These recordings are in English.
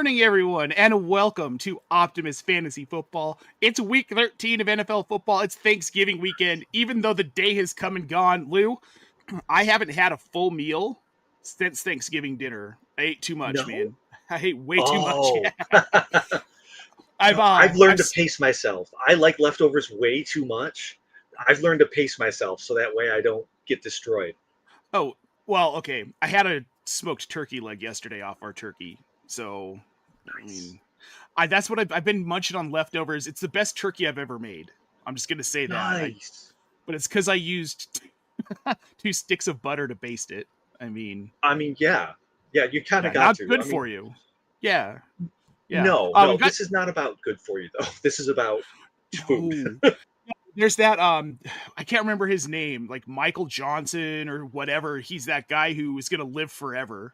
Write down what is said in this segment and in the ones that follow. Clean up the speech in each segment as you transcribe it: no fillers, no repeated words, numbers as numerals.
morning, everyone, and welcome to Optimus Fantasy Football. It's week 13 of NFL football. It's Thanksgiving weekend. Even though the day has come and gone, Lou, I haven't had a full meal since Thanksgiving dinner. I ate too much, No? man. I ate way too much. Oh, I've I've learned to pace myself. I like leftovers way too much. I've learned to pace myself so that way I don't get destroyed. Oh, well, okay. I had a smoked turkey leg yesterday off our turkey. So, I Nice. mean, that's what I've been munching on leftovers. It's the best turkey I've ever made. I'm just going to say that. Nice. But it's because I used 2 sticks of butter to baste it. Yeah. Yeah, you kind of got Not to. good for you. Yeah. No, this is not about good for you, though. This is about food. There's that, I can't remember his name, like Michael Johnson or whatever. He's that guy who is going to live forever.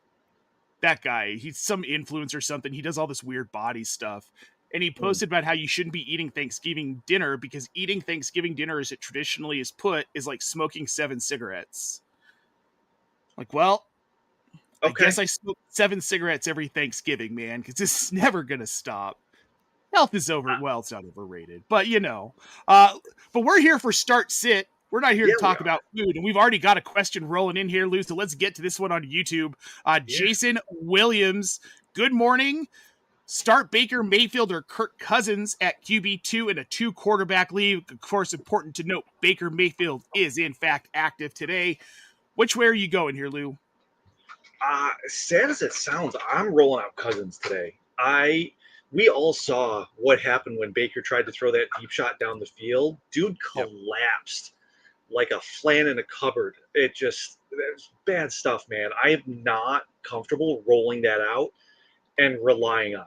That guy, he's some influencer or something. He does all this weird body stuff. And he posted about how you shouldn't be eating Thanksgiving dinner because eating Thanksgiving dinner as it traditionally is put is like smoking 7 cigarettes. Like, well, Okay. I guess I smoke 7 cigarettes every Thanksgiving, man, because this is never going to stop. Health is it's not overrated, but but we're here for Start Sit. We're not here to talk about food, and we've already got a question rolling in here, Lou, so let's get to this one on YouTube. Jason Williams, good morning. Start Baker Mayfield or Kirk Cousins at QB2 in a 2-quarterback league. Of course, important to note, Baker Mayfield is, in fact, active today. Which way are you going here, Lou? Sad as it sounds, I'm rolling out Cousins today. We all saw what happened when Baker tried to throw that deep shot down the field. Dude collapsed like a flan in a cupboard. It was bad stuff, man. I am not comfortable rolling that out and relying on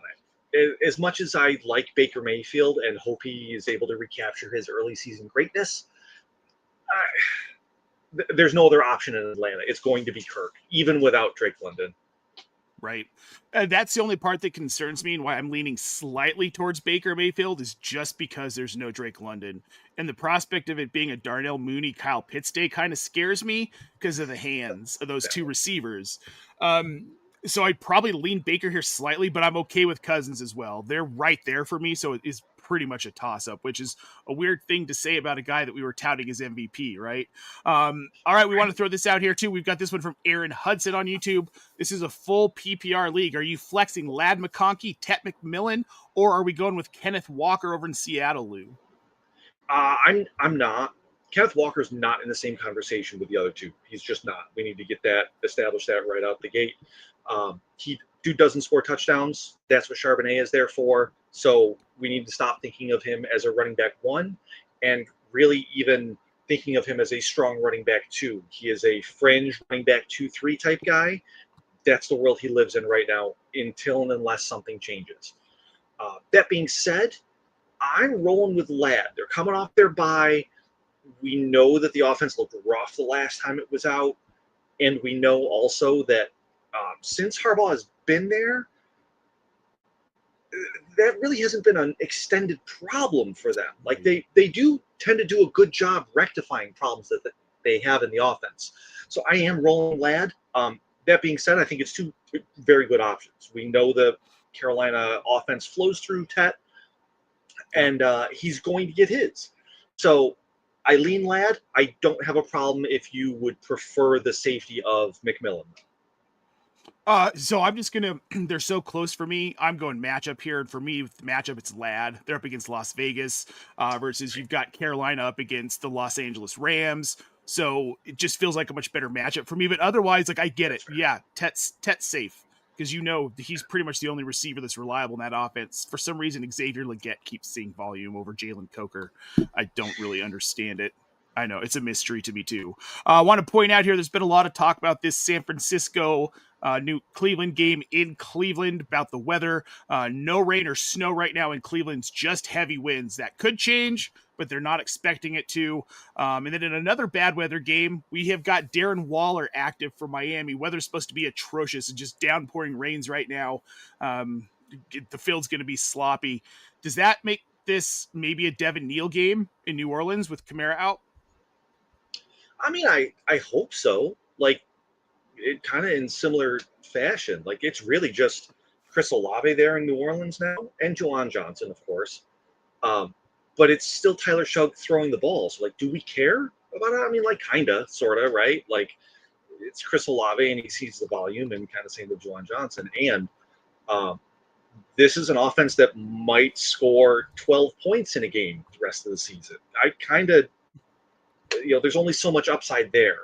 it. As much as I like Baker Mayfield and hope he is able to recapture his early season greatness, there's no other option in Atlanta. It's going to be Kirk, even without Drake London. Right. That's the only part that concerns me and why I'm leaning slightly towards Baker Mayfield is just because there's no Drake London. And the prospect of it being a Darnell Mooney, Kyle Pitts day kind of scares me because of the hands of those 2 receivers. So I'd probably lean Baker here slightly, but I'm okay with Cousins as well. They're right there for me, so it is pretty much a toss-up, which is a weird thing to say about a guy that we were touting as MVP, right? All right, we want to throw this out here, too. We've got this one from Aaron Hudson on YouTube. This is a full PPR league. Are you flexing Ladd McConkey, Tet McMillan, or are we going with Kenneth Walker over in Seattle, Lou? I'm not. Kenneth Walker's not in the same conversation with the other 2. He's just not. We need to establish that right out the gate. Dude doesn't score touchdowns. That's what Charbonnet is there for. So we need to stop thinking of him as a running back 1 and really even thinking of him as a strong running back 2. He is a fringe running back 2-3 type guy. That's the world he lives in right now until and unless something changes. That being said, I'm rolling with Ladd. They're coming off their bye. We know that the offense looked rough the last time it was out. And we know also that since Harbaugh has been there, that really hasn't been an extended problem for them. Like they do tend to do a good job rectifying problems that they have in the offense. So I am rolling Ladd. That being said, I think it's 2 very good options. We know the Carolina offense flows through Tet, and he's going to get his. So I lean Ladd. I don't have a problem if you would prefer the safety of McMillan. So I'm just gonna. They're so close for me. I'm going matchup here, and for me, with the matchup, it's Ladd. They're up against Las Vegas, versus you've got Carolina up against the Los Angeles Rams. So it just feels like a much better matchup for me. But otherwise, like I get it. Yeah, Tet's safe because he's pretty much the only receiver that's reliable in that offense. For some reason, Xavier Legette keeps seeing volume over Jalen Coker. I don't really understand it. I know it's a mystery to me too. I want to point out here, there's been a lot of talk about this San Francisco New Cleveland game in Cleveland about the weather. No rain or snow right now in Cleveland's just heavy winds. That could change, but they're not expecting it to. And then in another bad weather game, we have got Darren Waller active for Miami. Weather's supposed to be atrocious and just downpouring rains right now. The field's going to be sloppy. Does that make this maybe a Devin Neal game in New Orleans with Kamara out? I mean, I hope so. Like, it kind of in similar fashion. Like, it's really just Chris Olave there in New Orleans now, and Juwan Johnson, of course. But it's still Tyler Shug throwing the ball. So, like, do we care about it? I mean, like, kind of, sort of, right? Like, it's Chris Olave, and he sees the volume, and kind of same with Juwan Johnson. And this is an offense that might score 12 points in a game the rest of the season. I kind of, there's only so much upside there.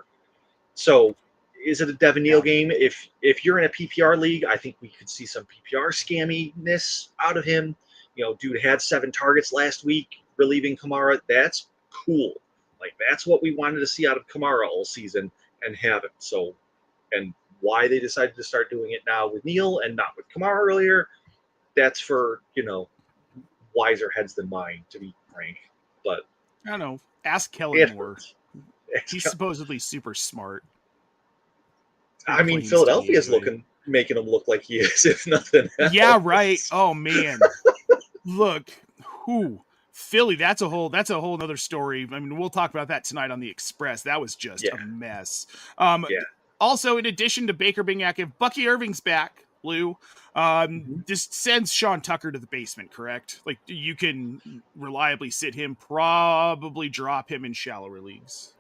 So, is it a Devin Neal game? If you're in a PPR league, I think we could see some PPR scamminess out of him. Dude had 7 targets last week, relieving Kamara. That's cool. Like, that's what we wanted to see out of Kamara all season and haven't. So, and why they decided to start doing it now with Neal and not with Kamara earlier, that's for, wiser heads than mine, to be frank. But I don't know. Ask Kellen Moore. He's supposedly super smart. I mean, Philadelphia's making him look like he is, if nothing else. Yeah, right. Oh man. Look, Philly, that's a whole other story. I mean, we'll talk about that tonight on the Express. That was just a mess. Also, in addition to Baker being active, Bucky Irving's back, Lou. Just sends Sean Tucker to the basement, correct? Like, you can reliably sit him, probably drop him in shallower leagues.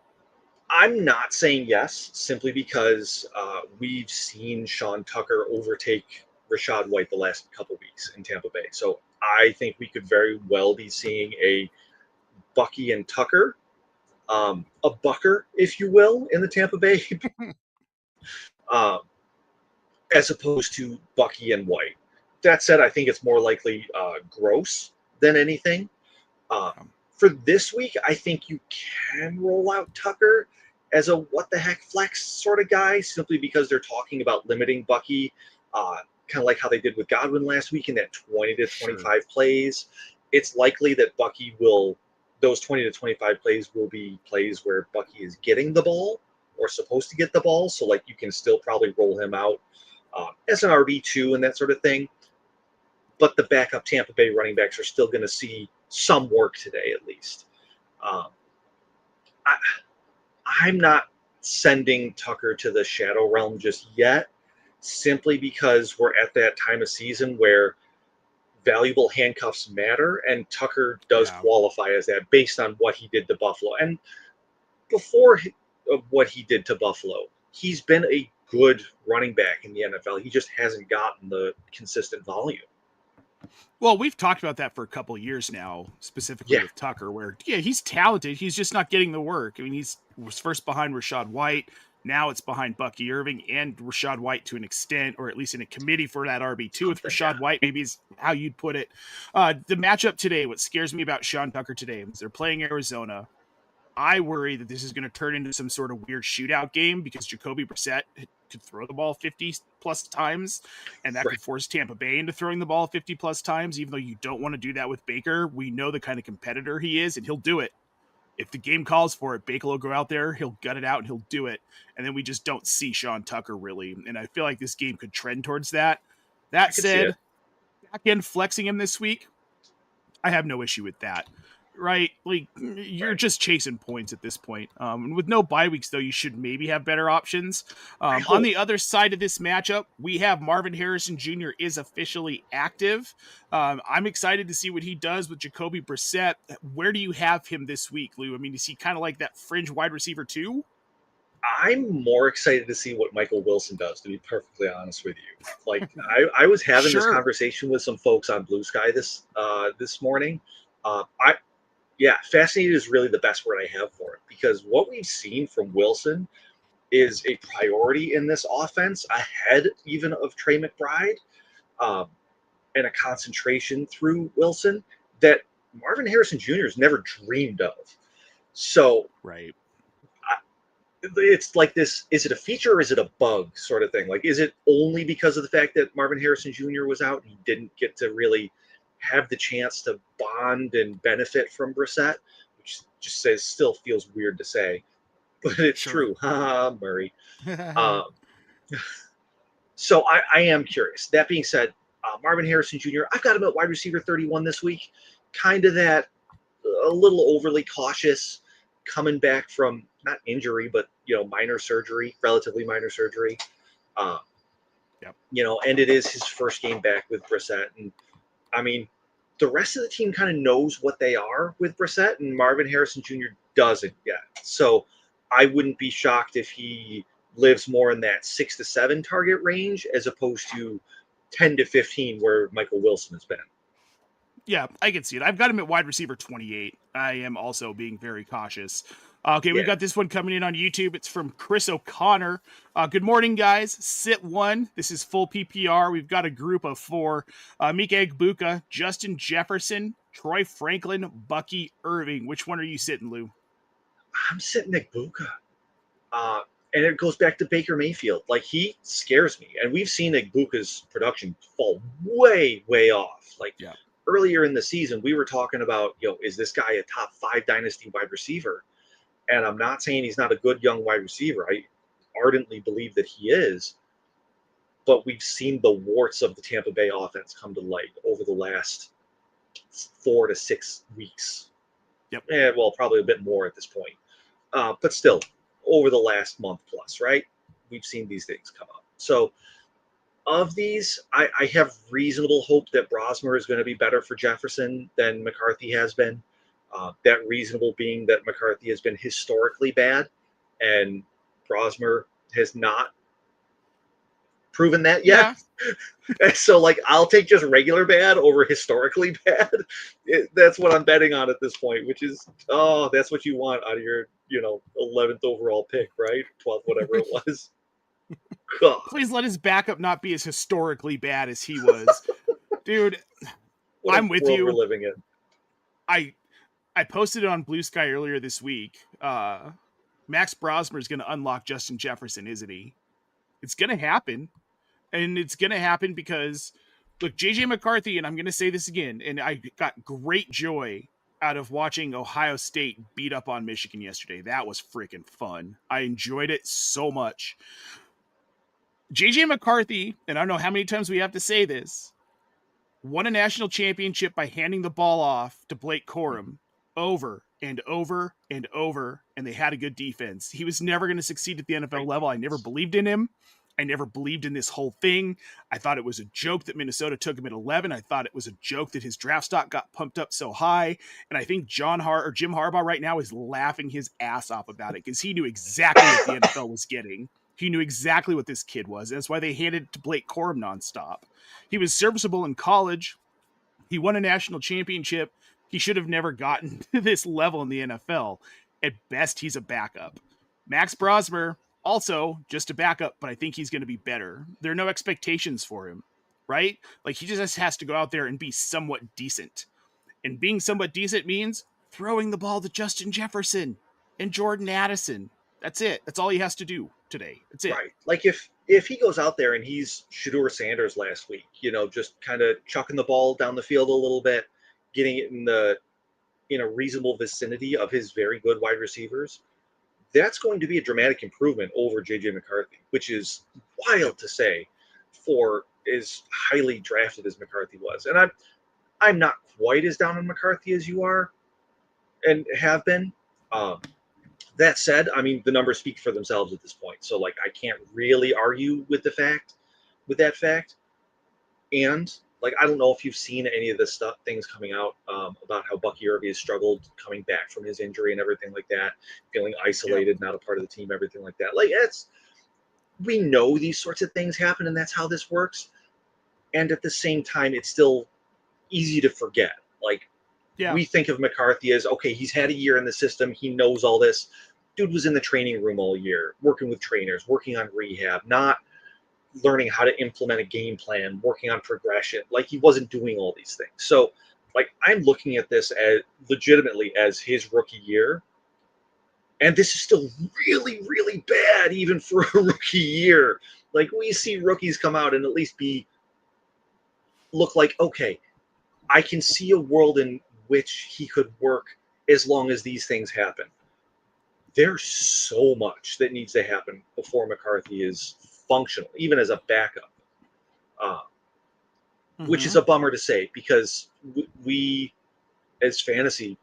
I'm not saying yes, simply because we've seen Sean Tucker overtake Rachaad White the last couple weeks in Tampa Bay. So I think we could very well be seeing a Bucky and Tucker, a Bucker, if you will, in the Tampa Bay, as opposed to Bucky and White. That said, I think it's more likely Gross than anything. For this week, I think you can roll out Tucker as a what-the-heck flex sort of guy, simply because they're talking about limiting Bucky, kind of like how they did with Godwin last week in that 20 to 25 plays. It's likely that Bucky those 20 to 25 plays will be plays where Bucky is getting the ball or supposed to get the ball. So, like, you can still probably roll him out as an RB2 and that sort of thing. But the backup Tampa Bay running backs are still going to see some work today, at least. I'm not sending Tucker to the shadow realm just yet, simply because we're at that time of season where valuable handcuffs matter, and Tucker does qualify as that based on what he did to Buffalo. And before what he did to Buffalo, he's been a good running back in the NFL. He just hasn't gotten the consistent volume. Well, we've talked about that for a couple of years now, specifically with Tucker, where, he's talented. He's just not getting the work. I mean, he was first behind Rachaad White. Now it's behind Bucky Irving and Rachaad White to an extent, or at least in a committee for that RB2 with Rachaad White, maybe is how you'd put it. The matchup today, what scares me about Sean Tucker today is they're playing Arizona. I worry that this is going to turn into some sort of weird shootout game because Jacoby Brissett could throw the ball 50-plus times, and that could force Tampa Bay into throwing the ball 50-plus times, even though you don't want to do that with Baker. We know the kind of competitor he is, and he'll do it. If the game calls for it, Baker will go out there, he'll gut it out, and he'll do it. And then we just don't see Sean Tucker, really. And I feel like this game could trend towards that. That said, back end flexing him this week, I have no issue with that. Right? Like, you're just chasing points at this point. With no bye weeks, though, you should maybe have better options. On the other side of this matchup, we have Marvin Harrison Jr. is officially active. I'm excited to see what he does with Jacoby Brissett. Where do you have him this week, Lou? I mean, is he kind of like that fringe wide receiver too? I'm more excited to see what Michael Wilson does, to be perfectly honest with you. Like, I was having this conversation with some folks on Blue Sky this morning. Fascinated is really the best word I have for it, because what we've seen from Wilson is a priority in this offense ahead even of Trey McBride, and a concentration through Wilson that Marvin Harrison Jr. has never dreamed of. So it's like this, is it a feature or is it a bug sort of thing? Like, is it only because of the fact that Marvin Harrison Jr. was out and he didn't get to really have the chance to bond and benefit from Brissett, which just still feels weird to say, but it's true. Ha, Murray. So I am curious. That being said, Marvin Harrison Jr., I've got him at wide receiver 31 this week. Kind of that a little overly cautious, coming back from not injury, but, minor surgery, relatively minor surgery. Yep. And it is his first game back with Brissett. And I mean, the rest of the team kind of knows what they are with Brissett, and Marvin Harrison Jr. doesn't yet. So I wouldn't be shocked if he lives more in that 6 to 7 target range as opposed to 10 to 15 where Michael Wilson has been. Yeah, I can see it. I've got him at wide receiver 28. I am also being very cautious. Okay, we've got this one coming in on YouTube. It's from Chris O'Connor. Good morning, guys. Sit one. This is full PPR. We've got a group of 4. Mika Egbuka, Justin Jefferson, Troy Franklin, Bucky Irving. Which one are you sitting, Lou? I'm sitting Egbuka. And it goes back to Baker Mayfield. Like, he scares me. And we've seen Egbuka's production fall way, way off. Like, earlier in the season, we were talking about, is this guy a top 5 dynasty wide receiver? And I'm not saying he's not a good young wide receiver. I ardently believe that he is. But we've seen the warts of the Tampa Bay offense come to light over the last 4 to 6 weeks. Yep. Well, probably a bit more at this point. But still, over the last month plus, right? We've seen these things come up. So of these, I have reasonable hope that Brosmer is going to be better for Jefferson than McCarthy has been. That reasonable being that McCarthy has been historically bad, and Brosmer has not proven that yet. Yeah. So, I'll take just regular bad over historically bad. That's what I'm betting on at this point, which is, that's what you want out of your, 11th overall pick, right? 12th, whatever it was. God. Please let his backup not be as historically bad as he was. Dude, I'm with you. We're living in. I posted it on Blue Sky earlier this week. Max Brosmer is going to unlock Justin Jefferson, isn't he? It's going to happen. And it's going to happen because, look, J.J. McCarthy, and I'm going to say this again, and I got great joy out of watching Ohio State beat up on Michigan yesterday. That was freaking fun. I enjoyed it so much. J.J. McCarthy, and I don't know how many times we have to say this, won a national championship by handing the ball off to Blake Corum over and over and over, and they had a good defense. He was never going to succeed at the NFL level. I never believed in him. I never believed in this whole thing. I thought it was a joke that Minnesota took him at 11. I thought it was a joke that his draft stock got pumped up so high. And I think Jim Harbaugh right now is laughing his ass off about it because he knew exactly what the NFL was getting. He knew exactly what this kid was. That's why they handed it to Blake Corum nonstop. He was serviceable in college. He won a national championship. He should have never gotten to this level in the NFL. At best, he's a backup. Max Brosmer, also just a backup, but I think he's going to be better. There are no expectations for him, right? Like, he just has to go out there and be somewhat decent. And being somewhat decent means throwing the ball to Justin Jefferson and Jordan Addison. That's it. That's all he has to do today. That's it. Right. Like, if he goes out there and he's Shedeur Sanders last week, just kind of chucking the ball down the field a little bit, getting it in a reasonable vicinity of his very good wide receivers, that's going to be a dramatic improvement over J.J. McCarthy, which is wild to say for as highly drafted as McCarthy was. And I'm not quite as down on McCarthy as you are and have been. That said, I mean, the numbers speak for themselves at this point. So, I can't really argue with that fact. And, I don't know if you've seen any of the things coming out about how Bucky Irving has struggled coming back from his injury and everything like that, feeling isolated, not a part of the team, everything like that. We know these sorts of things happen, and that's how this works. And at the same time, it's still easy to forget. We think of McCarthy as, okay, he's had a year in the system. He knows all this. Dude was in the training room all year, working with trainers, working on rehab, not learning how to implement a game plan, working on progression. He wasn't doing all these things. So, I'm looking at this as legitimately as his rookie year. And this is still really, really bad, even for a rookie year. We see rookies come out and at least look like, okay, I can see a world in which he could work as long as these things happen. There's so much that needs to happen before McCarthy is functional, even as a backup, which is a bummer to say because we, as fantasy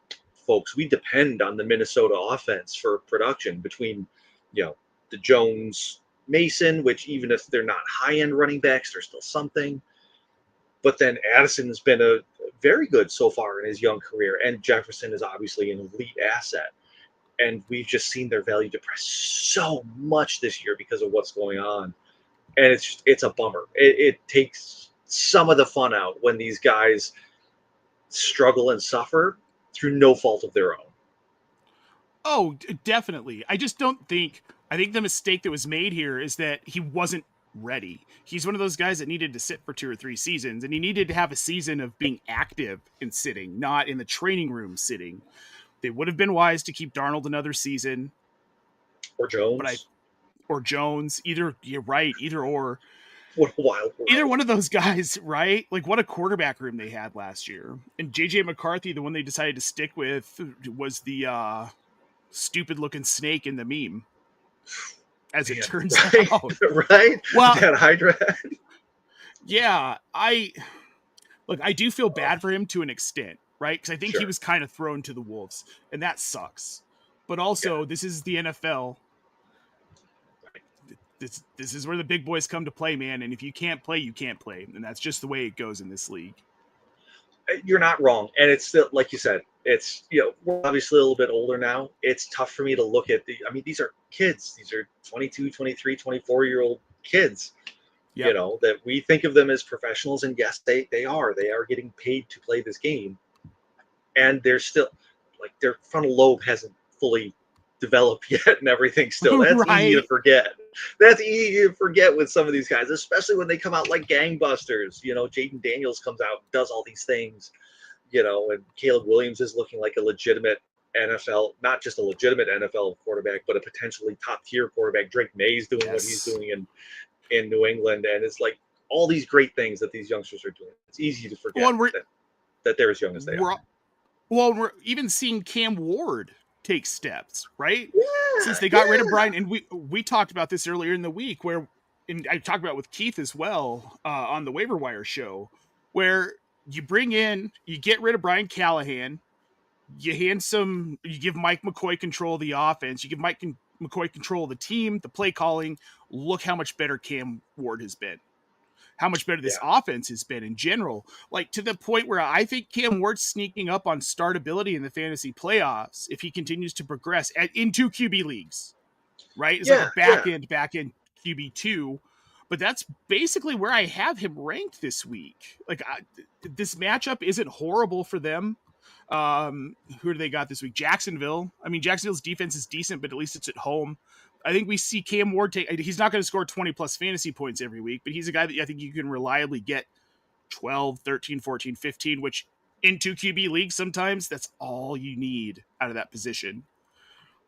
folks, we depend on the Minnesota offense for production between, the Jones, Mason, which even if they're not high-end running backs, they're still something. But then Addison's been a very good so far in his young career, and Jefferson is obviously an elite asset. And we've just seen their value depress so much this year because of what's going on. And it's a bummer. It takes some of the fun out when these guys struggle and suffer through no fault of their own. Oh, definitely. I think the mistake that was made here is that he wasn't ready. He's one of those guys that needed to sit for 2 or 3 seasons, and he needed to have a season of being active and sitting, not in the training room sitting. They would have been wise to keep Darnold another season. Or Jones. Or Jones. You're right, either or. What a wild world. Either one of those guys, right? Like, what a quarterback room they had last year. And J.J. McCarthy, the one they decided to stick with, was the stupid-looking snake in the meme, as it turns out. Right? Well, that Hydra. Yeah, I do feel bad for him to an extent, right? Because I think he was kind of thrown to the wolves, and that sucks. But also, this is the NFL. This is where the big boys come to play, man. And if you can't play, you can't play. And that's just the way it goes in this league. You're not wrong. And it's still, like you said, it's, we're obviously a little bit older now. It's tough for me to look at these are kids. These are 22, 23, 24-year-old kids, that we think of them as professionals. And yes, they are getting paid to play this game. And they're still, like, their frontal lobe hasn't fully developed yet and everything still. That's easy to forget. That's easy to forget with some of these guys, especially when they come out like gangbusters. Jayden Daniels comes out, does all these things, and Caleb Williams is looking like a legitimate NFL, not just a legitimate NFL quarterback, but a potentially top-tier quarterback. Drake May's doing what he's doing in New England, and it's like all these great things that these youngsters are doing. It's easy to forget that they're as young as they are. Well, we're even seeing Cam Ward take steps, right? Since they got rid of Brian, and we talked about this earlier in the week, and I talked about it with Keith as well on the waiver wire show, where you get rid of Brian Callahan, you give Mike McCoy control of the offense, you give Mike McCoy control of the team, the play calling. Look how much better Cam Ward has been. How much better this offense has been in general, like to the point where I think Cam Ward's sneaking up on startability in the fantasy playoffs if he continues to progress in 2 QB leagues, right? It's like a back end QB2, but that's basically where I have him ranked this week. Like this matchup isn't horrible for them. Who do they got this week? Jacksonville. I mean, Jacksonville's defense is decent, but at least it's at home. I think we see Cam Ward he's not going to score 20 plus fantasy points every week, but he's a guy that I think you can reliably get 12, 13, 14, 15, which in 2 QB leagues, sometimes that's all you need out of that position.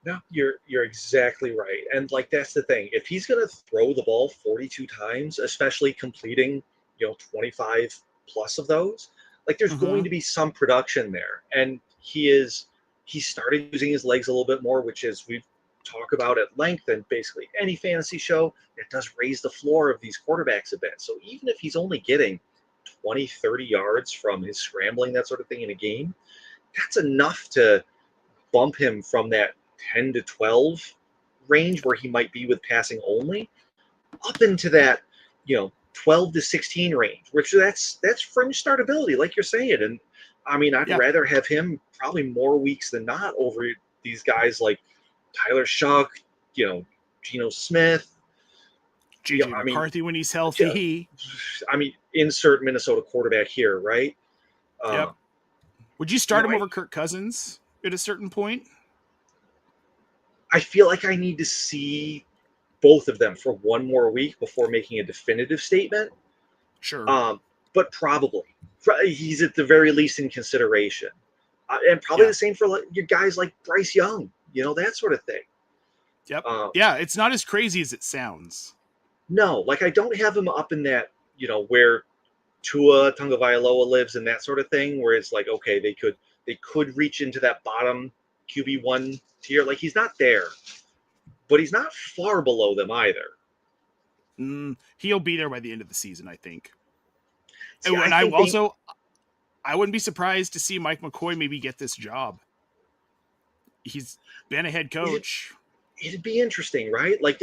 No, you're exactly right. And like, that's the thing. If he's going to throw the ball 42 times, especially completing, 25 plus of those, like there's going to be some production there. And he started using his legs a little bit more, which is we've talk about at length, and basically any fantasy show, it does raise the floor of these quarterbacks a bit. So even if he's only getting 20, 30 yards from his scrambling, that sort of thing in a game, that's enough to bump him from that 10 to 12 range where he might be with passing only up into that, 12 to 16 range, which that's fringe startability, like you're saying. And I mean, I'd rather have him probably more weeks than not over these guys like Tyler Shuck, Geno Smith, JJ McCarthy when he's healthy. I mean, insert Minnesota quarterback here, right? Would you start him over Kirk Cousins at a certain point? I feel like I need to see both of them for one more week before making a definitive statement. Sure. But probably. He's at the very least in consideration. And probably the same for your guys like Bryce Young. That sort of thing. Yep. It's not as crazy as it sounds. No, like I don't have him up in that, where Tua Tagovailoa lives and that sort of thing, where it's like, okay, they could reach into that bottom QB1 tier. Like he's not there, but he's not far below them either. He'll be there by the end of the season, I think. See, and I wouldn't be surprised to see Mike McCoy maybe get this job. He's been a head coach. It'd be interesting, right? Like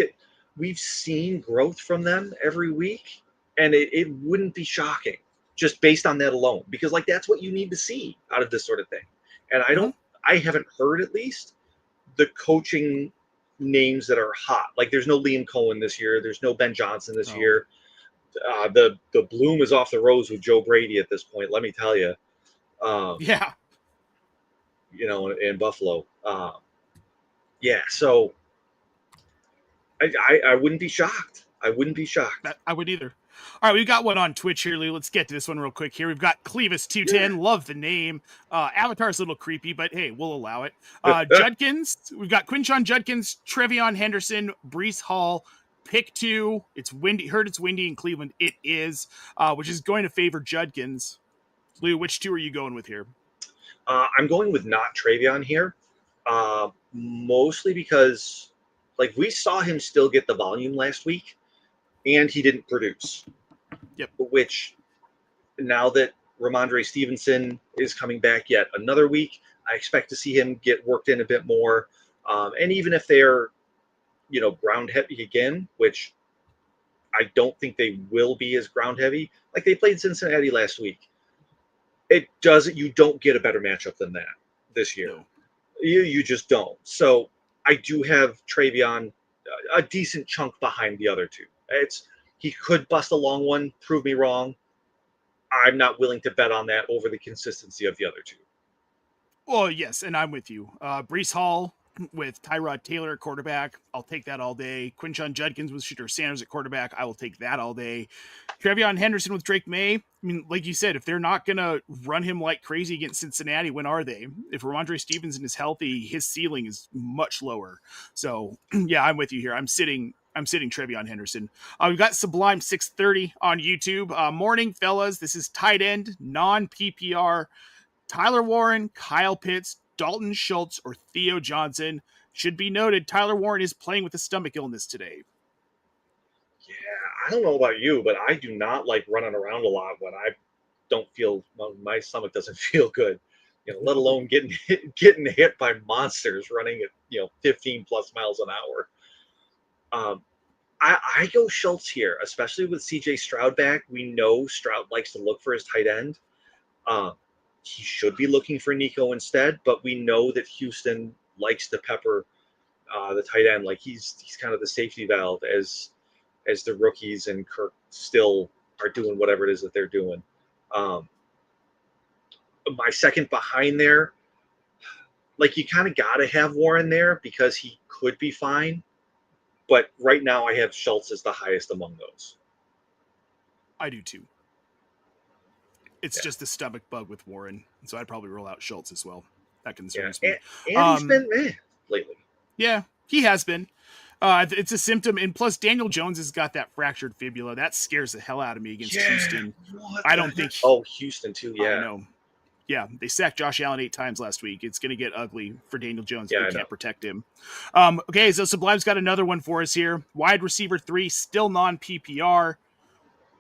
we've seen growth from them every week, and it wouldn't be shocking just based on that alone, because like that's what you need to see out of this sort of thing. And I haven't heard at least the coaching names that are hot. Like there's no Liam Cohen this year. There's no Ben Johnson this year. The bloom is off the rose with Joe Brady at this point. Let me tell you. Yeah. You know, in Buffalo. Yeah. So I wouldn't be shocked. I wouldn't be shocked. I wouldn't either. All right, we've got one on Twitch here, Lou. Let's get to this one real quick here. We've got Clevis210. Yeah. Love the name. Avatar's a little creepy, but hey, we'll allow it. Judkins. We've got Quinshon Judkins, Trevion Henderson, Breece Hall, pick 2. It's windy. Heard it's windy in Cleveland. It is, which is going to favor Judkins. Lou, which 2 are you going with here? I'm going with not Trevion here, mostly because like we saw him still get the volume last week, and he didn't produce. Yep. Which now that Ramondre Stevenson is coming back yet another week, I expect to see him get worked in a bit more. And even if they're, you know, ground heavy again, which I don't think they will be as ground heavy, like they played Cincinnati last week. You don't get a better matchup than that this year. No. You just don't. So I do have Trevion a decent chunk behind the other 2. He could bust a long one, prove me wrong. I'm not willing to bet on that over the consistency of the other 2. Well, yes, and I'm with you. Breece Hall with Tyrod Taylor at quarterback, I'll take that all day. Quinshon Judkins with Shooter Sanders at quarterback, I will take that all day. Trevion Henderson with Drake May, I mean, like you said, if they're not going to run him like crazy against Cincinnati, when are they? If Ramondre Stevenson is healthy, his ceiling is much lower. So, yeah, I'm with you here. I'm sitting Trevion Henderson. We've got Sublime 630 on YouTube. Morning, fellas. This is tight end, non-PPR. Tyler Warren, Kyle Pitts, Dalton Schultz, or Theo Johnson. Should be noted, Tyler Warren is playing with a stomach illness today. Yeah, I don't know about you, but I do not like running around a lot when I don't feel, well, my stomach doesn't feel good. You know, let alone getting hit by monsters running at 15 plus miles an hour. I go Schultz here, especially with CJ Stroud back. We know Stroud likes to look for his tight end. He should be looking for Nico instead, but we know that Houston likes to pepper the tight end. Like he's kind of the safety valve as the rookies and Kirk still are doing whatever it is that they're doing. My second behind there, like you kind of got to have Warren there because he could be fine. But right now I have Schultz as the highest among those. I do too. It's just the stomach bug with Warren. So I'd probably roll out Schultz as well. That concerns me. And he's been lately. Yeah, he has been. It's a symptom. And plus, Daniel Jones has got that fractured fibula. That scares the hell out of me against Houston. I don't think. Houston too. Yeah. I know. Yeah, they sacked Josh Allen 8 times last week. It's going to get ugly for Daniel Jones if they can't protect him. Okay, so Sublime's got another one for us here. Wide receiver 3, still non-PPR.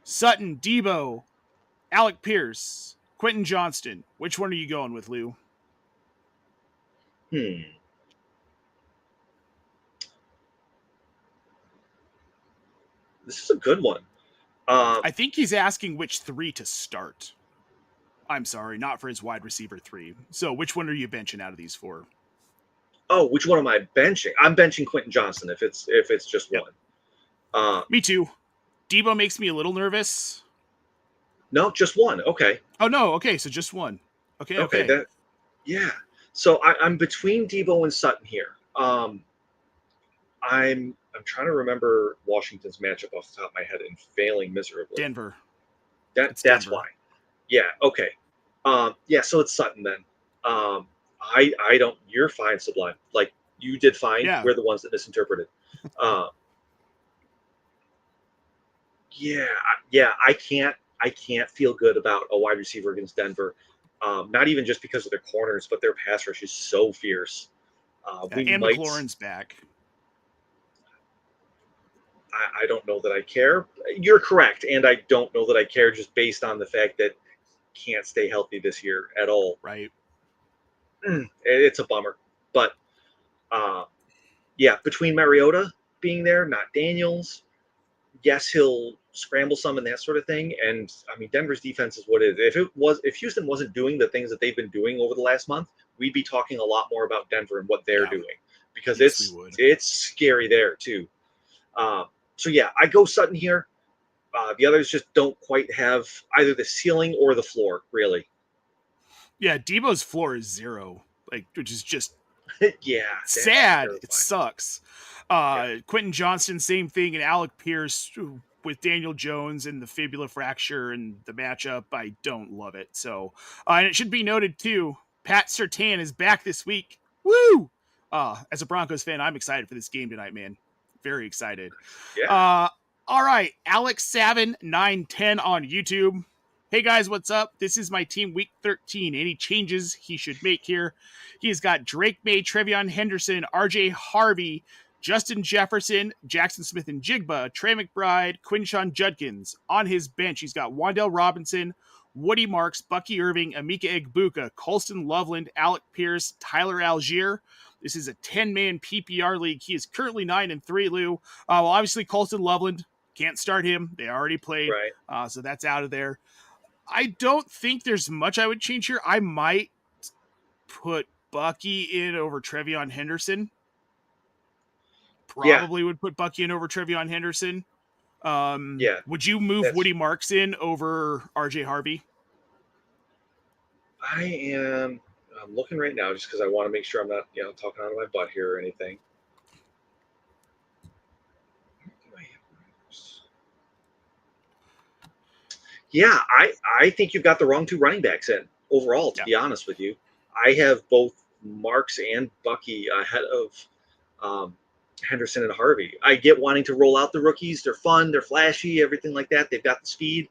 Sutton, Debo, Alec Pierce, Quentin Johnston. Which one are you going with, Lou? This is a good one. I think he's asking which 3 to start. I'm sorry, not for his wide receiver 3. So which one are you benching out of these 4? Oh, which one am I benching? I'm benching Quentin Johnston if it's just one. Me too. Debo makes me a little nervous. No, just one. Okay. Oh no. Okay, so just one. Okay. Yeah. So I'm between Debo and Sutton here. I'm trying to remember Washington's matchup off the top of my head and failing miserably. Denver. That's Denver. Why. Yeah. Okay. So it's Sutton then. I don't. You're fine, Sublime. Like you did fine. Yeah. We're the ones that misinterpreted. I can't feel good about a wide receiver against Denver. Not even just because of their corners, but their pass rush is so fierce. McLaurin's back. I don't know that I care. You're correct, and I don't know that I care just based on the fact that he can't stay healthy this year at all. Right. It's a bummer. But, between Mariota being there, not Daniels. Yes, he'll scramble some and that sort of thing. And I mean, Denver's defense is what it is. If Houston wasn't doing the things that they've been doing over the last month, we'd be talking a lot more about Denver and what they're doing, because Yes, it's scary there too. So yeah, I go Sutton here. The others just don't quite have either the ceiling or the floor, really. Yeah, Debo's floor is 0, which is just Yeah, sad. It sucks. Quentin Johnston, same thing, and Alec Pierce with Daniel Jones and the fibula fracture and the matchup. I don't love it. So, and it should be noted too, Pat Surtain is back this week. Woo! As a Broncos fan, I'm excited for this game tonight, man. Very excited. Yeah. All right, Alex Savin 910 on YouTube. Hey guys, what's up? This is my team week 13. Any changes he should make here? He's got Drake May, Trevion Henderson, RJ Harvey, Justin Jefferson, Jackson Smith and Jigba, Trey McBride, Quinshawn Judkins. On his bench, he's got Wan'Dale Robinson, Woody Marks, Bucky Irving, Emeka Egbuka, Colston Loveland, Alec Pierce, Tyler Algier. This is a 10-man PPR league. He is currently 9-3, Lou. Well, obviously, Colston Loveland, can't start him. They already played, right. So that's out of there. I don't think there's much I would change here. I might put Bucky in over Trevion Henderson. Probably would put Bucky in over Trevion Henderson. Would you move Woody Marks in over RJ Harvey? I'm looking right now just because I want to make sure I'm not, talking out of my butt here or anything. Yeah, I think you've got the wrong two running backs in overall, to be honest with you. I have both Marks and Bucky ahead of Henderson and Harvey. I get wanting to roll out the rookies. They're fun. They're flashy, everything like that. They've got the speed.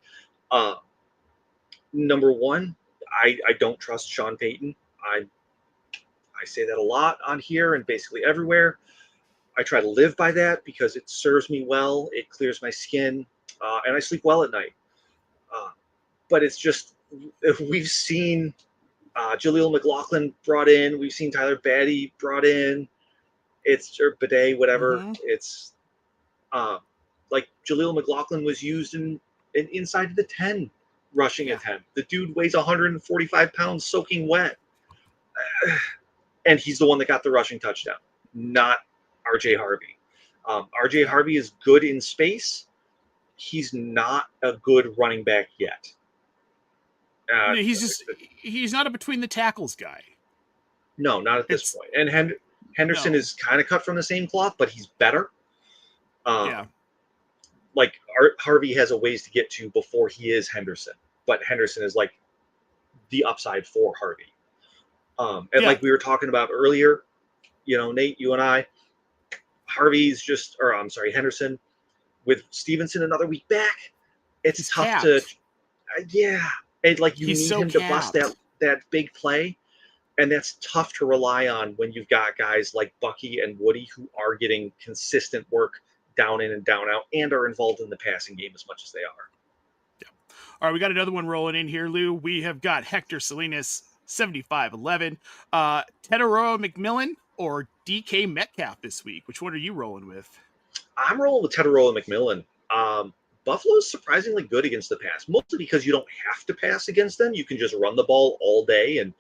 Number one, I don't trust Sean Payton. I say that a lot on here and basically everywhere. I try to live by that because it serves me well. It clears my skin, and I sleep well at night. But it's just, we've seen Jaleel McLaughlin brought in. We've seen Tyler Batty brought in. Or Bidet, whatever. Mm-hmm. It's like Jaleel McLaughlin was used in inside the 10 rushing attempt. The dude weighs 145 pounds soaking wet. And he's the one that got the rushing touchdown, not RJ Harvey. RJ Harvey is good in space. He's not a good running back yet. He's not a between the tackles guy. No, not at this point. And Henderson is kind of cut from the same cloth, but he's better. Like Harvey has a ways to get to before he is Henderson, but Henderson is like the upside for Harvey. Like we were talking about earlier, Nate, you and I, Henderson with Stevenson another week back. It's tough capped. And like you He's need him to bust that big play. And that's tough to rely on when you've got guys like Bucky and Woody who are getting consistent work down in and down out and are involved in the passing game as much as they are. Yeah. All right, we got another one rolling in here, Lou. We have got Hector Salinas, 75-11. Teteroa McMillan or DK Metcalf this week? Which one are you rolling with? I'm rolling with Teteroa McMillan. Buffalo's surprisingly good against the pass, mostly because you don't have to pass against them. You can just run the ball all day and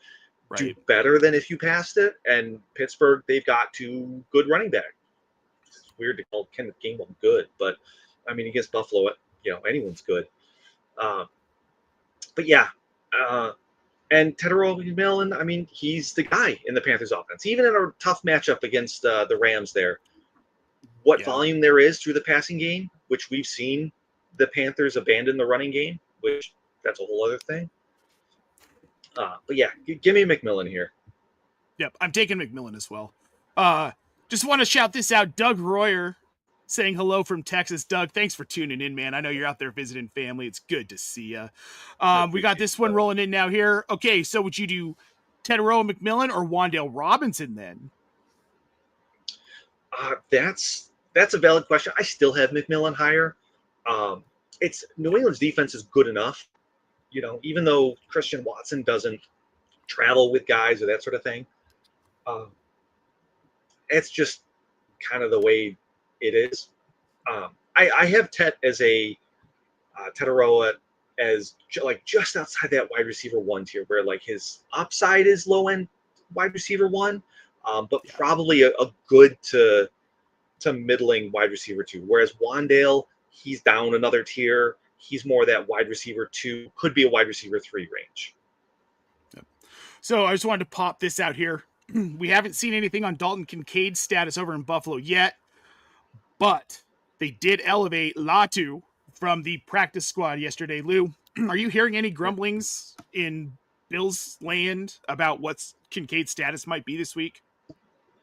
do better than if you passed it. And Pittsburgh, they've got two good running backs. It's weird to call Kenneth Gainwell good, but I mean, against Buffalo, anyone's good. And Teteroa McMillan, I mean, he's the guy in the Panthers offense. Even in a tough matchup against the Rams there, what volume there is through the passing game, which we've seen the Panthers abandon the running game, which that's a whole other thing. Give me McMillan here. Yep, I'm taking McMillan as well. Just want to shout this out. Doug Royer saying hello from Texas. Doug, thanks for tuning in, man. I know you're out there visiting family. It's good to see you. We got this one rolling in now here. Okay, so would you do Teteroa McMillan or Wan'Dale Robinson then? That's a valid question. I still have McMillan higher. It's New England's defense is good enough, even though Christian Watson doesn't travel with guys or that sort of thing. It's just kind of the way it is. I have Tet as a Tetaroa as like just outside that wide receiver 1 tier, where like his upside is low end wide receiver 1, but probably a good to middling wide receiver 2. Whereas Wandale, he's down another tier. He's more that wide receiver 2, could be a wide receiver 3 range. So I just wanted to pop this out here. We haven't seen anything on Dalton Kincaid's status over in Buffalo yet, but they did elevate Latu from the practice squad yesterday. Lou, are you hearing any grumblings in Bills land about what Kincaid's status might be this week?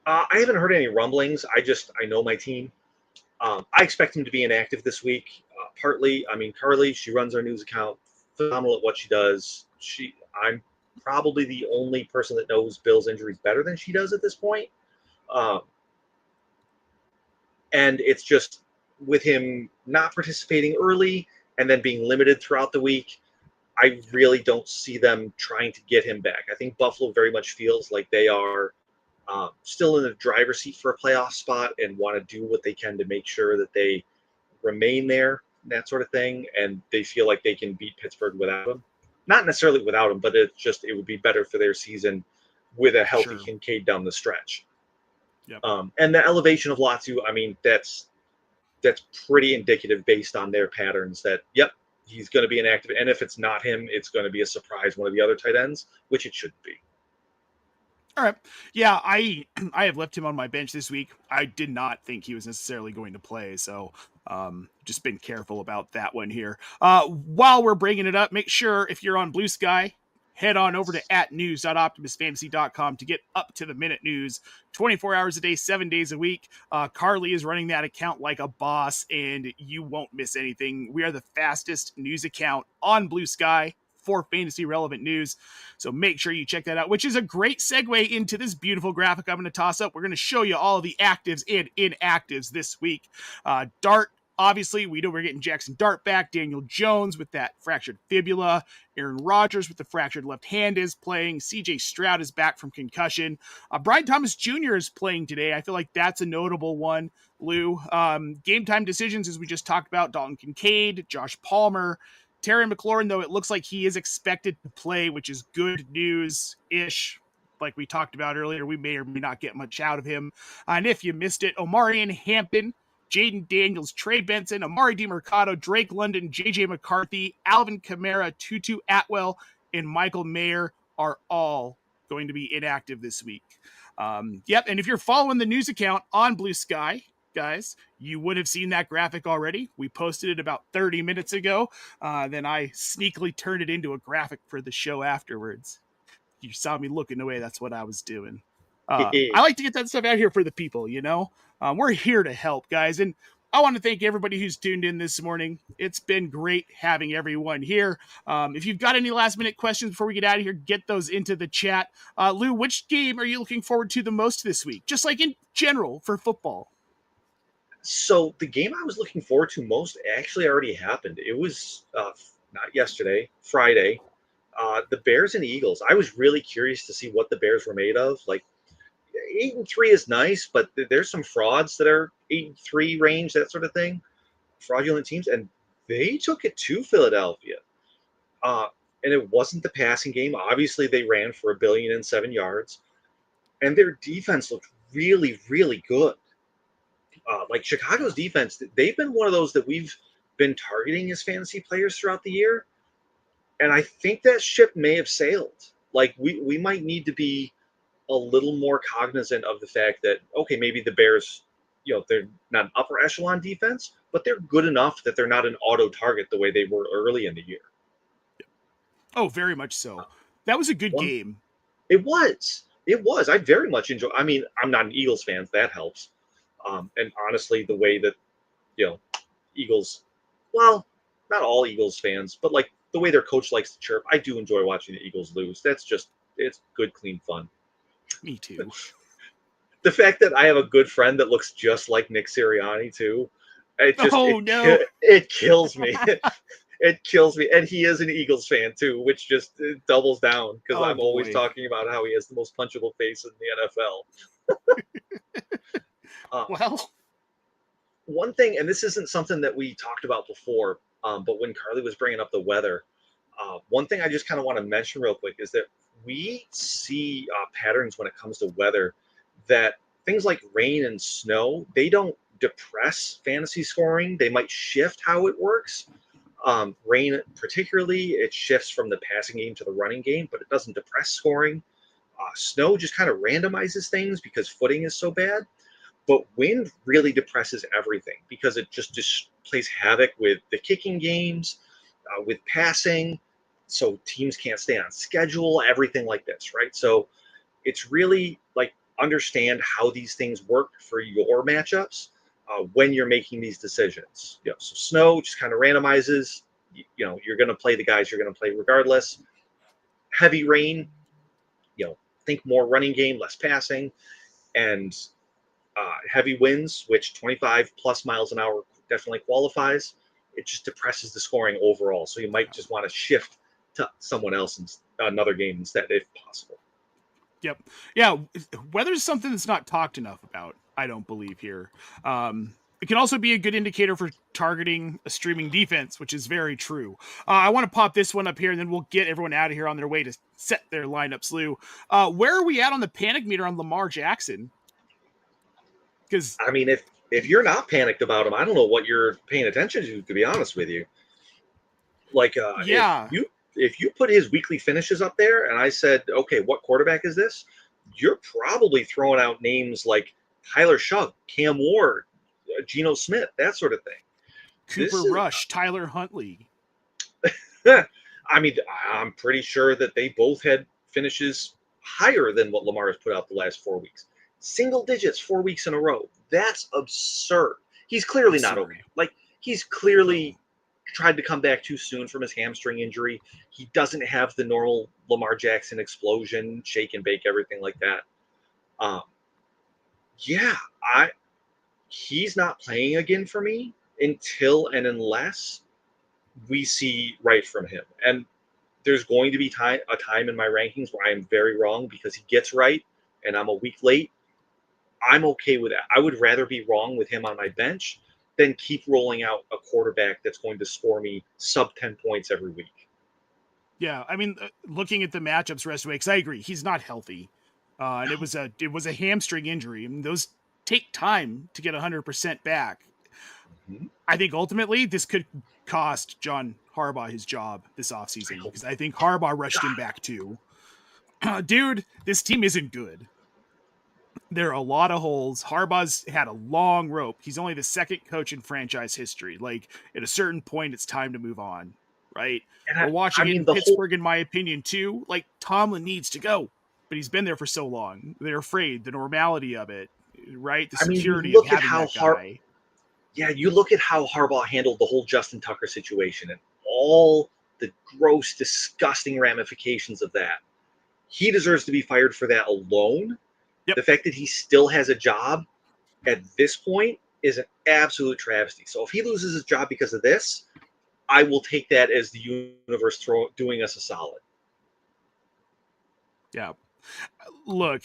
I haven't heard any rumblings. I know my team. I expect him to be inactive this week. Partly, I mean, Carly, she runs our news account, phenomenal at what she does. I'm probably the only person that knows Bill's injuries better than she does at this point. And it's just with him not participating early and then being limited throughout the week, I really don't see them trying to get him back. I think Buffalo very much feels like they are still in the driver's seat for a playoff spot and want to do what they can to make sure that they remain there, that sort of thing. And they feel like they can beat Pittsburgh without him. Not necessarily without him, but it would be better for their season with a healthy Kincaid down the stretch. Yep. And the elevation of Latu, I mean, that's pretty indicative based on their patterns that, yep, he's going to be inactive. And if it's not him, it's going to be a surprise, one of the other tight ends, which it should be. All right. Yeah, I have left him on my bench this week. I did not think he was necessarily going to play, so just been careful about that one here. While we're bringing it up, make sure if you're on Blue Sky, head on over to @news.optimusfantasy.com to get up-to-the-minute news 24 hours a day, 7 days a week. Carly is running that account like a boss, and you won't miss anything. We are the fastest news account on Blue Sky for fantasy relevant news. So make sure you check that out, which is a great segue into this beautiful graphic I'm going to toss up. We're going to show you all of the actives and inactives this week. Dart, obviously, we know we're getting Jaxson Dart back. Daniel Jones with that fractured fibula. Aaron Rodgers with the fractured left hand is playing. CJ Stroud is back from concussion. Brian Thomas Jr. is playing today. I feel like that's a notable one, Lou. Game time decisions, as we just talked about, Dalton Kincaid, Josh Palmer, Terry McLaurin, though, it looks like he is expected to play, which is good news-ish. Like we talked about earlier, we may or may not get much out of him. And if you missed it, Omarion Hampton, Jayden Daniels, Trey Benson, Amari DiMercado, Drake London, JJ McCarthy, Alvin Kamara, Tutu Atwell, and Michael Mayer are all going to be inactive this week. Yep, and if you're following the news account on Blue Sky, guys, you would have seen that graphic already. We posted it about 30 minutes ago. Then I sneakily turned it into a graphic for the show afterwards. You saw me looking away. That's what I was doing. I like to get that stuff out here for the people, you know? We're here to help, guys. And I want to thank everybody who's tuned in this morning. It's been great having everyone here. If you've got any last-minute questions before we get out of here, get those into the chat. Lou, which game are you looking forward to the most this week? Just like in general for football. So the game I was looking forward to most actually already happened. It was not yesterday, Friday. The Bears and Eagles. I was really curious to see what the Bears were made of. Like 8-3 is nice, but there's some frauds that are 8-3 range, that sort of thing. Fraudulent teams, and they took it to Philadelphia. And it wasn't the passing game. Obviously, they ran for 1,007 yards, and their defense looked really, really good. Like Chicago's defense, they've been one of those that we've been targeting as fantasy players throughout the year. And I think that ship may have sailed. Like we might need to be a little more cognizant of the fact that, okay, maybe the Bears, they're not an upper echelon defense, but they're good enough that they're not an auto target the way they were early in the year. Oh, very much so. That was a good game. It was. I very much enjoy. I mean, I'm not an Eagles fan. That helps. And honestly, the way that, Eagles, well, not all Eagles fans, but like the way their coach likes to chirp, I do enjoy watching the Eagles lose. It's good, clean fun. Me too. The fact that I have a good friend that looks just like Nick Sirianni too, it kills me. It kills me. And he is an Eagles fan too, which just doubles down because I'm always talking about how he has the most punchable face in the NFL. Well, one thing, and this isn't something that we talked about before, but when Carly was bringing up the weather, one thing I just kind of want to mention real quick is that we see patterns when it comes to weather that things like rain and snow, they don't depress fantasy scoring. They might shift how it works. Rain, particularly, it shifts from the passing game to the running game, but it doesn't depress scoring. Snow just kind of randomizes things because footing is so bad. But wind really depresses everything because it just plays havoc with the kicking games, with passing. So teams can't stay on schedule, everything like this, right? So it's really like understand how these things work for your matchups when you're making these decisions. So snow just kind of randomizes. You're going to play the guys you're going to play regardless. Heavy rain, think more running game, less passing, and heavy winds, which 25 plus miles an hour definitely qualifies. It just depresses the scoring overall. So you might just want to shift to someone else in another game instead, if possible. Yep. Yeah. Weather's something that's not talked enough about, I don't believe here. It can also be a good indicator for targeting a streaming defense, which is very true. I want to pop this one up here, and then we'll get everyone out of here on their way to set their lineups, Lou. Where are we at on the panic meter on Lamar Jackson? Because I mean, if you're not panicked about him, I don't know what you're paying attention to be honest with you. Like, yeah, if you put his weekly finishes up there, and I said, okay, what quarterback is this? You're probably throwing out names like Tyler Shug, Cam Ward, Geno Smith, that sort of thing. Cooper Rush, Tyler Huntley. I mean, I'm pretty sure that they both had finishes higher than what Lamar has put out the last 4 weeks. Single digits 4 weeks in a row. That's absurd. He's clearly not okay. Like, he's clearly tried to come back too soon from his hamstring injury. He doesn't have the normal Lamar Jackson explosion, shake and bake, everything like that. He's not playing again for me until and unless we see right from him. And there's going to be a time in my rankings where I am very wrong because he gets right and I'm a week late. I'm okay with that. I would rather be wrong with him on my bench than keep rolling out a quarterback that's going to score me sub 10 points every week. Yeah, I mean, looking at the matchups rest of the way, because I agree, he's not healthy. And it was a hamstring injury. I mean, those take time to get 100% back. Mm-hmm. I think ultimately this could cost John Harbaugh his job this offseason because I think Harbaugh rushed him back too. Dude, this team isn't good. There are a lot of holes. Harbaugh's had a long rope. He's only the second coach in franchise history. Like, at a certain point, it's time to move on, right? We're watching it in Pittsburgh, in my opinion, too. Like, Tomlin needs to go, but he's been there for so long. They're afraid, the normality of it, right? The security of having that guy. You look at how Harbaugh handled the whole Justin Tucker situation and all the gross, disgusting ramifications of that. He deserves to be fired for that alone. Yep. The fact that he still has a job at this point is an absolute travesty. So if he loses his job because of this, I will take that as the universe doing us a solid. Yeah. Look,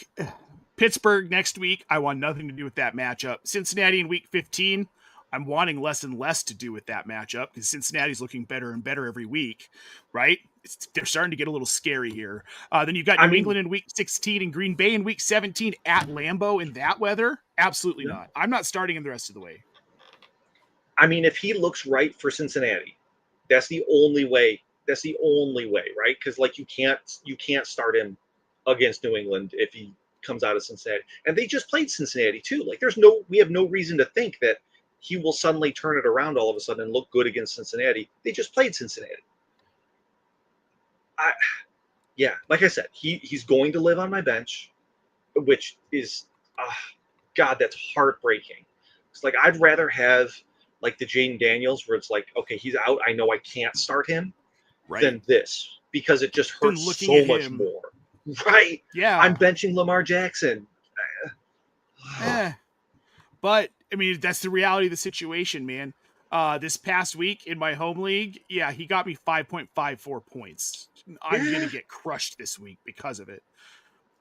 Pittsburgh next week, I want nothing to do with that matchup. Cincinnati in week 15, I'm wanting less and less to do with that matchup because Cincinnati's looking better and better every week, right? They're starting to get a little scary here. Then you've got New England in week 16 and Green Bay in week 17 at Lambeau in that weather. Absolutely not. I'm not starting him the rest of the way. I mean, if he looks right for Cincinnati, that's the only way. That's the only way, right? Because like you can't start him against New England if he comes out of Cincinnati. And they just played Cincinnati too. Like we have no reason to think that he will suddenly turn it around all of a sudden and look good against Cincinnati. They just played Cincinnati. Like I said, he's going to live on my bench, which is, God, that's heartbreaking. It's like I'd rather have like the Jayden Daniels where it's like, okay, he's out. I know I can't start him than this because it just hurts so much more. Right. Yeah. I'm benching Lamar Jackson. But I mean, that's the reality of the situation, man. This past week in my home league, he got me 5.54 points. I'm going to get crushed this week because of it.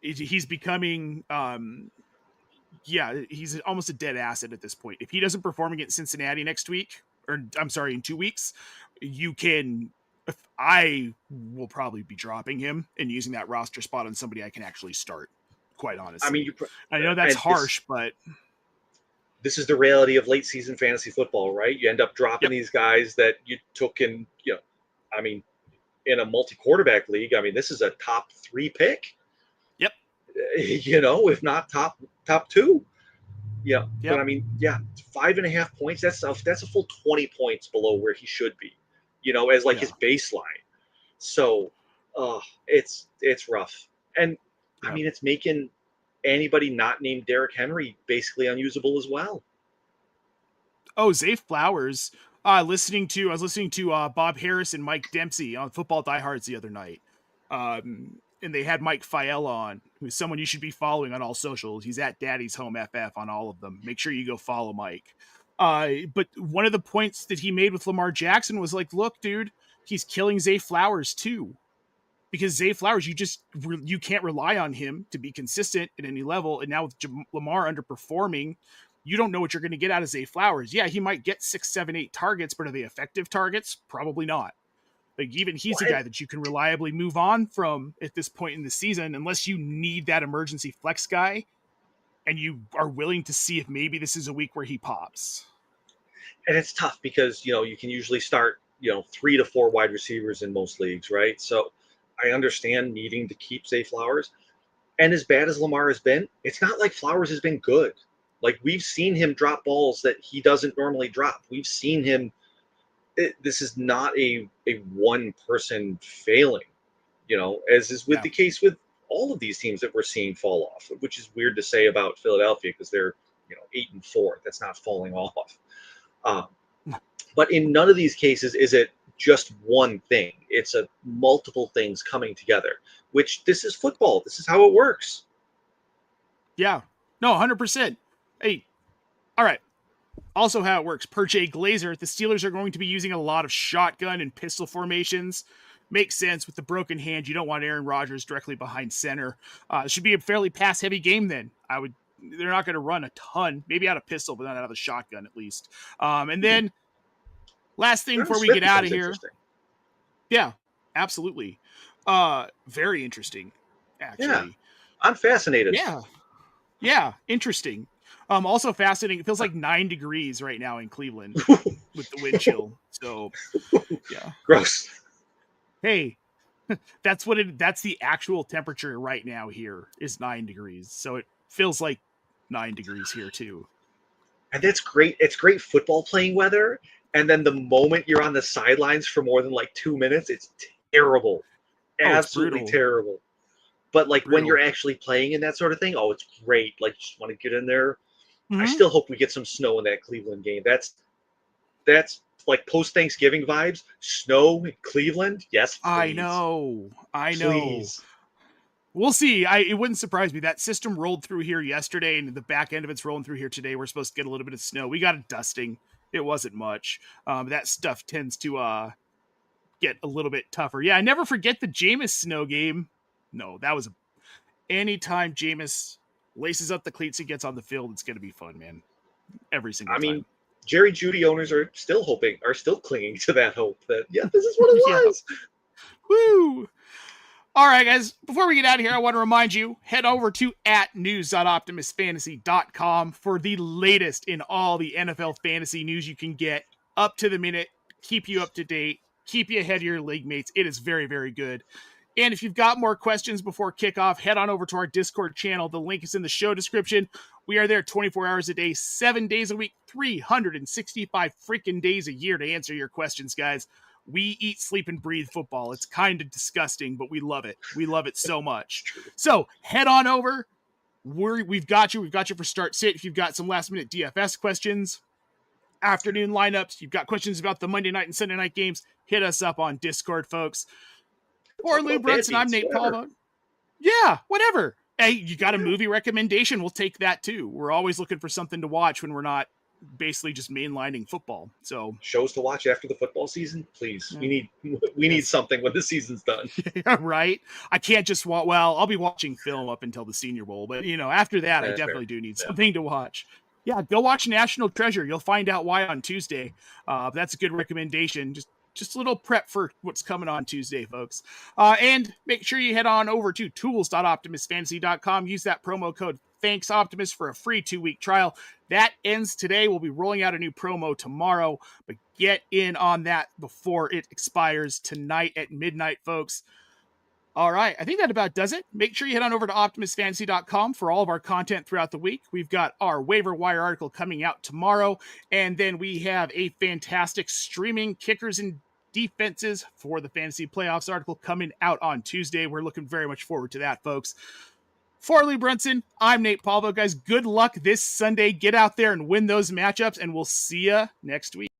He's becoming yeah, he's almost a dead asset at this point. If he doesn't perform against Cincinnati next week, or I'm sorry, in 2 weeks, I will probably be dropping him and using that roster spot on somebody I can actually start, quite I mean, honestly. I know that's and harsh, but this is the reality of late season fantasy football, right? You end up dropping yep, these guys that you took in, I mean, in a multi-quarterback league. I mean, this is a top 3 pick, yep, if not top 2. Yeah, but yep, I mean, yeah, 5.5 points. That's a full 20 points below where he should be, as like yeah, his baseline. So, it's rough, and I yep. mean, it's making anybody not named Derrick Henry basically unusable as well. Oh, Zay Flowers. I was listening to Bob Harris and Mike Dempsey on Football Diehards the other night. And they had Mike Fiel on, who's someone you should be following on all socials. He's at Daddy's Home FF on all of them. Make sure you go follow Mike. But one of the points that he made with Lamar Jackson was like, look, dude, he's killing Zay Flowers too. Because Zay Flowers, you can't rely on him to be consistent at any level. And now with Lamar underperforming, you don't know what you're going to get out of Zay Flowers. Yeah, he might get 6, 7, 8 targets, but are they effective targets? Probably not. Like, even he's a guy that you can reliably move on from at this point in the season, unless you need that emergency flex guy and you are willing to see if maybe this is a week where he pops. And it's tough because you can usually start 3 to 4 wide receivers in most leagues, right? So I understand needing to keep Zay Flowers. And as bad as Lamar has been, it's not like Flowers has been good. Like, we've seen him drop balls that he doesn't normally drop. We've seen him. This is not a one person failing, as is with the case with all of these teams that we're seeing fall off, which is weird to say about Philadelphia because they're 8-4. That's not falling off. But in none of these cases is it just one thing. It's a multiple things coming together, which this is football. This is how it works. Yeah. No, 100%. Hey, all right. Also how it works. Per Jay Glazer, the Steelers are going to be using a lot of shotgun and pistol formations. Makes sense with the broken hand. You don't want Aaron Rodgers directly behind center. It should be a fairly pass-heavy game then. They're not going to run a ton. Maybe out of pistol, but not out of the shotgun at least. And then last thing before we get out of here. Yeah, absolutely. Very interesting, actually. Yeah, I'm fascinated. Yeah, interesting. Also fascinating. It feels like 9 degrees right now in Cleveland with the wind chill. So, yeah. Gross. Hey, that's the actual temperature right now here is 9 degrees. So it feels like 9 degrees here too. And that's great. It's great football playing weather. And then the moment you're on the sidelines for more than like 2 minutes, it's terrible. Absolutely terrible. But like when you're actually playing in that sort of thing, it's great. Like, you just want to get in there. Mm-hmm. I still hope we get some snow in that Cleveland game. That's like post-Thanksgiving vibes. Snow in Cleveland? Yes, please. I know. Please. We'll see. It wouldn't surprise me. That system rolled through here yesterday, and the back end of it's rolling through here today. We're supposed to get a little bit of snow. We got a dusting. It wasn't much. That stuff tends to get a little bit tougher. Yeah, I never forget the Jameis snow game. No, that was anytime Jameis laces up the cleats and gets on the field, it's going to be fun, man. Every single time. I mean, Jerry Jeudy owners are still clinging to that hope that, this is what it was. Woo! All right, guys, before we get out of here, I want to remind you, head over to @news.optimusfantasy.com for the latest in all the NFL fantasy news you can get, up to the minute, keep you up to date, keep you ahead of your league mates. It is very, very good. And if you've got more questions before kickoff, head on over to our Discord channel. The link is in the show description. We are there 24 hours a day, 7 days a week, 365 freaking days a year to answer your questions, guys. We eat, sleep, and breathe football. It's kind of disgusting, but we love it. We love it so much. So head on over. We've got you. We've got you for start sit. If you've got some last-minute DFS questions, afternoon lineups, you've got questions about the Monday night and Sunday night games, hit us up on Discord, folks. Or Lou Brunson, I'm Nate Polvogt. Yeah, whatever. Hey, you got a movie recommendation? We'll take that too. We're always looking for something to watch when we're not basically just mainlining football. So shows to watch after the football season, please. Yeah. We need something when the season's done. Right. I can't just I'll be watching film up until the Senior Bowl, but after that, I That's definitely fair. do need something to watch. Yeah, go watch National Treasure. You'll find out why on Tuesday. That's a good recommendation. Just a little prep for what's coming on Tuesday, folks. And make sure you head on over to tools.optimusfantasy.com. Use that promo code Thanks Optimus for a free 2-week trial. That ends today. We'll be rolling out a new promo tomorrow, but get in on that before it expires tonight at midnight, folks. All right, I think that about does it. Make sure you head on over to optimusfantasy.com for all of our content throughout the week. We've got our waiver wire article coming out tomorrow, and then we have a fantastic streaming kickers and defenses for the fantasy playoffs article coming out on Tuesday. We're looking very much forward to that, folks. For Lee Brunson, I'm Nate Polvogt. Guys, good luck this Sunday. Get out there and win those matchups, and we'll see you next week.